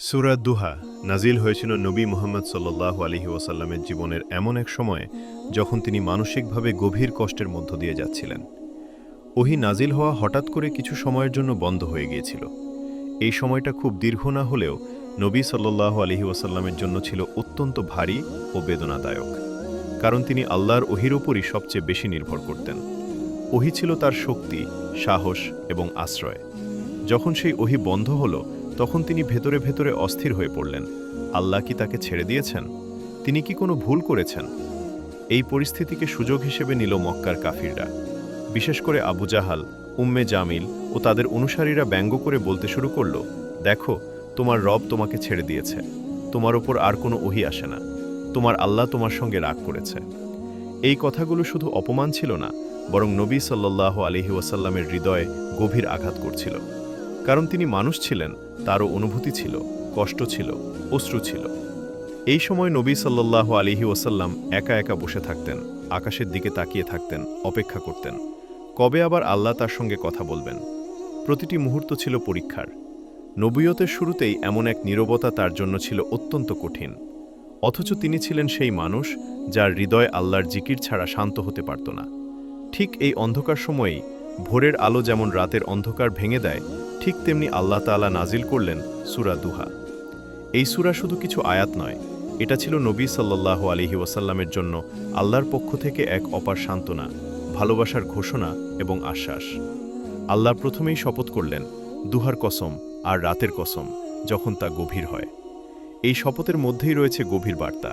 সূরা দুহা নাজিল হয়েছিল নবী মুহাম্মদ সাল্লাল্লাহু আলাইহি ওয়াসাল্লামের জীবনের এমন এক সময়ে যখন তিনি মানসিকভাবে গভীর কষ্টের মধ্য দিয়ে যাচ্ছিলেন। ওহী নাজিল হওয়া হঠাৎ করে কিছু সময়ের জন্য বন্ধ হয়ে গিয়েছিল। এই সময়টা খুব দীর্ঘ না হলেও নবী সাল্লাল্লাহু আলাইহি ওয়াসাল্লামের জন্য ছিল অত্যন্ত ভারী ও বেদনাদায়ক, কারণ তিনি আল্লাহর ওহীর উপরই সবচেয়ে বেশি নির্ভর করতেন। ওহী ছিল তার শক্তি, সাহস এবং আশ্রয়। যখন সেই ওহী বন্ধ হল, তখন তিনি ভেতরে ভেতরে অস্থির হয়ে পড়লেন। আল্লাহ কি তাকে ছেড়ে দিয়েছেন? তিনি কি কোনো ভুল করেছেন? এই পরিস্থিতিকে সুযোগ হিসেবে নিল মক্কার কাফিররা, বিশেষ করে আবু জাহাল, উম্মে জামিল ও তাদের অনুসারীরা ব্যঙ্গ করে বলতে শুরু করল, দেখো, তোমার রব তোমাকে ছেড়ে দিয়েছে, তোমার ওপর আর কোনো ওহী আসে না, তোমার আল্লাহ তোমার সঙ্গে রাগ করেছে। এই কথাগুলো শুধু অপমান ছিল না, বরং নবী সাল্লাল্লাহু আলাইহি ওয়াসাল্লামের হৃদয়ে গভীর আঘাত করছিল। কারণ তিনি মানুষ ছিলেন, তারও অনুভূতি ছিল, কষ্ট ছিল, অশ্রু ছিল। এই সময় নবী সাল্লাল্লাহু আলাইহি ওয়াসাল্লাম একা একা বসে থাকতেন, আকাশের দিকে তাকিয়ে থাকতেন, অপেক্ষা করতেন কবে আবার আল্লাহ তার সঙ্গে কথা বলবেন। প্রতিটি মুহূর্ত ছিল পরীক্ষার। নবুয়তের শুরুতেই এমন এক নীরবতা তার জন্য ছিল অত্যন্ত কঠিন। অথচ তিনি ছিলেন সেই মানুষ যার হৃদয় আল্লাহর জিকির ছাড়া শান্ত হতে পারত না। ঠিক এই অন্ধকার সময়েই ভোরের আলো যেমন রাতের অন্ধকার ভেঙে দেয়, ঠিক তেমনি আল্লাহ তাআলা নাজিল করলেন সূরা দুহা। এই সূরা শুধু কিছু আয়াত নয়, এটা ছিল নবী সাল্লাল্লাহু আলাইহি ওয়াসাল্লামের জন্য আল্লাহর পক্ষ থেকে এক অপার সান্ত্বনা, ভালোবাসার ঘোষণা এবং আশ্বাস। আল্লাহ প্রথমেই শপথ করলেন, দুহার কসম আর রাতের কসম, যখন তা গভীর হয়। এই শপথের মধ্যেই রয়েছে গভীর বার্তা।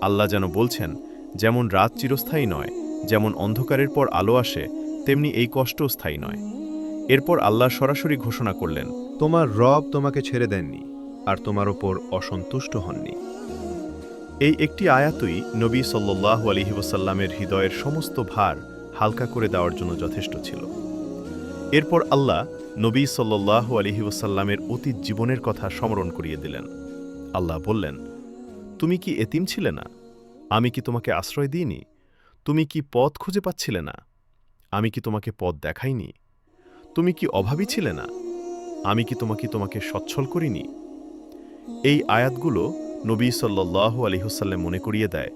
আল্লাহ যেন বলছেন, যেমন রাত চিরস্থায়ী নয়, যেমন অন্ধকারের পর আলো আসে, তেমনি এই কষ্টও স্থায়ী নয়। এরপর আল্লাহ সরাসরি ঘোষণা করলেন, তোমার রব তোমাকে ছেড়ে দেননি, আর তোমার ওপর অসন্তুষ্ট হননি। এই একটি আয়াতই নবী সাল্লাল্লাহু আলাইহি ওয়াসাল্লামের হৃদয়ের সমস্ত ভার হালকা করে দেওয়ার জন্য যথেষ্ট ছিল। এরপর আল্লাহ নবী সাল্লাল্লাহু আলাইহি ওয়াসাল্লামের অতীত জীবনের কথা স্মরণ করিয়ে দিলেন। আল্লাহ বললেন, তুমি কি এতিম ছিলে না? আমি কি তোমাকে আশ্রয় দিইনি? তুমি কি পথ খুঁজে পাচ্ছিলে না? আমি কি তোমাকে পথ দেখাইনি? তুমি কি অভাবী ছিলে না? আমি কি তোমাকে সচ্ছল করিনি? এই আয়াতগুলো নবী সাল্লাল্লাহু আলাইহি ওয়াসাল্লাম মনে করিয়ে দেয়,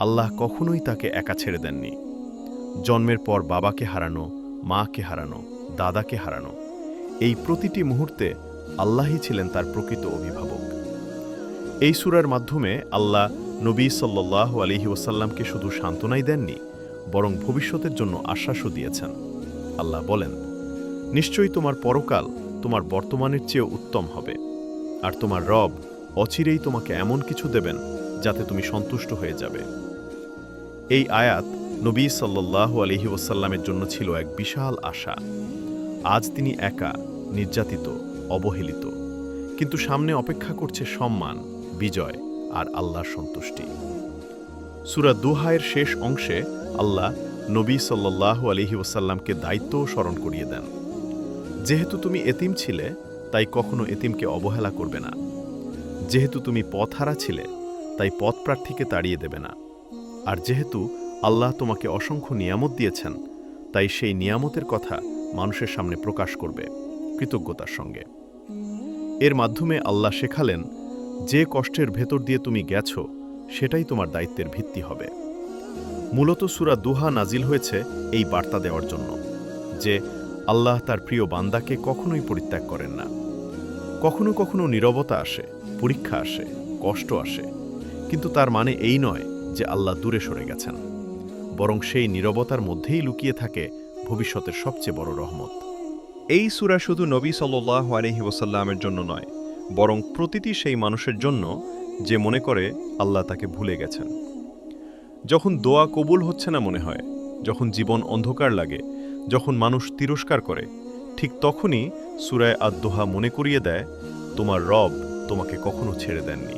আল্লাহ কখনোই তাকে একা ছেড়ে দেননি। জন্মের পর বাবাকে হারানো, মাকে হারানো, দাদাকে হারানো, এই প্রতিটি মুহূর্তে আল্লাহই ছিলেন তার প্রকৃত অভিভাবক। এই সূরার মাধ্যমে আল্লাহ নবী সাল্লাল্লাহু আলাইহি ওয়াসাল্লামকে শুধু সান্ত্বনাই দেননি, বরং ভবিষ্যতের জন্য আশ্বাসও দিয়েছেন। আল্লাহ বলেন, নিশ্চয়ই তোমার পরকাল তোমার বর্তমানের চেয়ে উত্তম হবে, আর তোমার রব অচিরেই তোমাকে এমন কিছু দেবেন যাতে তুমি সন্তুষ্ট হয়ে যাবে। এই আয়াত নবী সাল্লাল্লাহু আলাইহি ওয়াসাল্লামের জন্য ছিল এক বিশাল আশা। আজ তিনি একা, নির্যাতিত, অবহেলিত, কিন্তু সামনে অপেক্ষা করছে সম্মান, বিজয় আর আল্লাহর সন্তুষ্টি। সূরা দুহায়ের শেষ অংশে আল্লাহ নবী সাল্লাল্লাহু আলাইহি ওয়াসাল্লামকে দায়িত্বও স্মরণ করিয়ে দেন। যেহেতু তুমি এতিম ছিলে, তাই কখনো এতিমকে অবহেলা করবে না। যেহেতু তুমি পথহারা ছিলে, তাই পথপ্রার্থীকে তাড়িয়ে দেবে না। আর যেহেতু আল্লাহ তোমাকে অসংখ্য নিয়ামত দিয়েছেন, তাই সেই নিয়ামতের কথা মানুষের সামনে প্রকাশ করবে কৃতজ্ঞতার সঙ্গে। এর মাধ্যমে আল্লাহ শেখালেন, যে কষ্টের ভেতর দিয়ে তুমি গেছো, সেটাই তোমার দায়িত্বের ভিত্তি হবে। মূলত সূরা দুহা নাজিল হয়েছে এই বার্তা দেওয়ার জন্য যে আল্লাহ তার প্রিয় বান্দাকে কখনোই পরিত্যাগ করেন না। কখনো কখনো নীরবতা আসে, পরীক্ষা আসে, কষ্ট আসে, কিন্তু তার মানে এই নয় যে আল্লাহ দূরে সরে গেছেন, বরং সেই নীরবতার মধ্যেই লুকিয়ে থাকে ভবিষ্যতের সবচেয়ে বড় রহমত। এই সূরা শুধু নবী সাল্লাল্লাহু আলাইহি ওয়াসাল্লামের জন্য নয়, বরং প্রতিটি সেই মানুষের জন্য যে মনে করে আল্লাহ তাকে ভুলে গেছেন। যখন দোয়া কবুল হচ্ছে না মনে হয়, যখন জীবন অন্ধকার লাগে, যখন মানুষ তিরস্কার করে, ঠিক তখনই সূরা আদ-দুহা মনে করিয়ে দেয়, তোমার রব তোমাকে কখনো ছেড়ে দেননি।